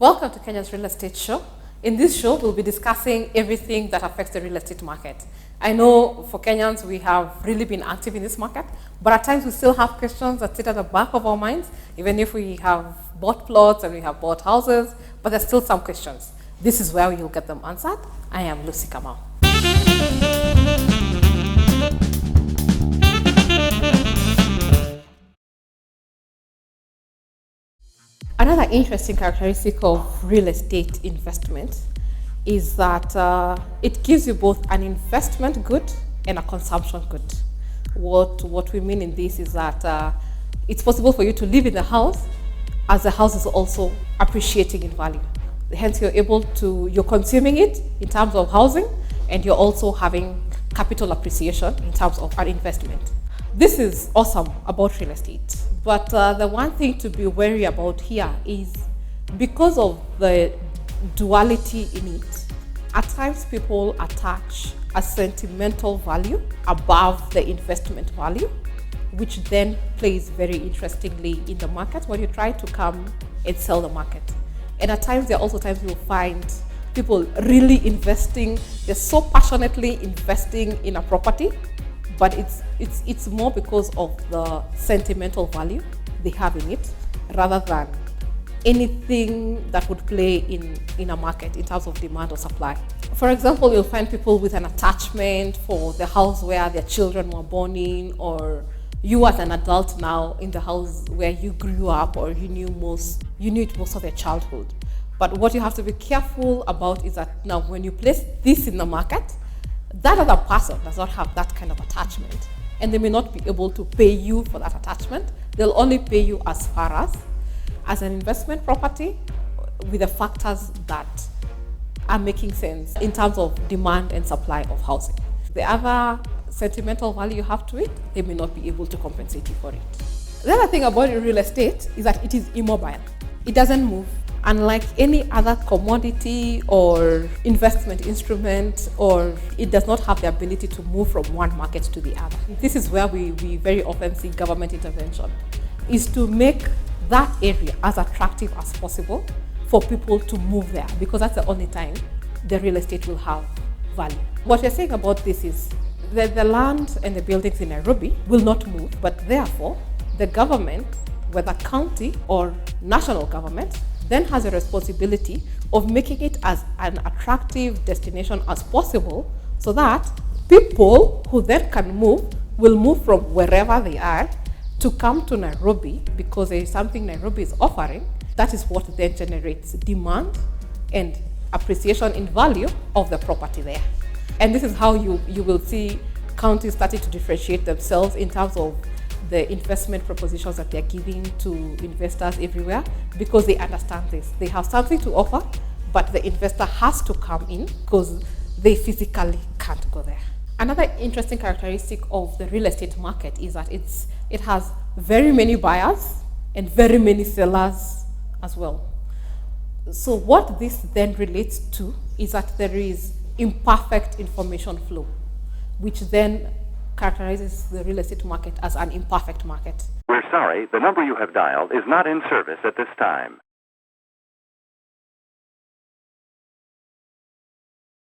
Welcome to Kenya's Real Estate Show. In this show, we'll be discussing everything that affects the real estate market. I know for Kenyans, we have really been active in this market, but at times we still have questions that sit at the back of our minds, even if we have bought plots and we have bought houses, but there's still some questions. This is where you'll get them answered. I am Lucy Kamau. Another interesting characteristic of real estate investment is that it gives you both an investment good and a consumption good. What we mean in this is that it's possible for you to live in the house as the house is also appreciating in value. Hence, you're consuming it in terms of housing, and you're also having capital appreciation in terms of an investment. This is awesome about real estate, but the one thing to be wary about here is because of the duality in it, at times people attach a sentimental value above the investment value, which then plays very interestingly in the market when you try to come and sell the market. And at times, there are also times you'll find people really investing, they're so passionately investing in a property, but it's more because of the sentimental value they have in it rather than anything that would play in a market in terms of demand or supply. For example, you'll find people with an attachment for the house where their children were born in, or you as an adult now in the house where you grew up or you knew it most of your childhood. But what you have to be careful about is that now when you place this in the market, that other person does not have that kind of attachment, and they may not be able to pay you for that attachment. They'll only pay you as far as an investment property with the factors that are making sense in terms of demand and supply of housing. The other sentimental value you have to it, they may not be able to compensate you for it. The other thing about real estate is that it is immobile. It doesn't move. Unlike any other commodity or investment instrument, or it does not have the ability to move from one market to the other. This is where we very often see government intervention, is to make that area as attractive as possible for people to move there, because that's the only time the real estate will have value. What we're saying about this is that the land and the buildings in Nairobi will not move, but therefore the government, whether county or national government, then has a responsibility of making it as an attractive destination as possible, so that people who then can move will move from wherever they are to come to Nairobi because there is something Nairobi is offering. That is what then generates demand and appreciation in value of the property there. And this is how you will see counties starting to differentiate themselves in terms of the investment propositions that they're giving to investors everywhere, because they understand this. They have something to offer, but the investor has to come in because they physically can't go there. Another interesting characteristic of the real estate market is that it has very many buyers and very many sellers as well. So what this then relates to is that there is imperfect information flow, which then characterizes the real estate market as an imperfect market. We're sorry, the number you have dialed is not in service at this time.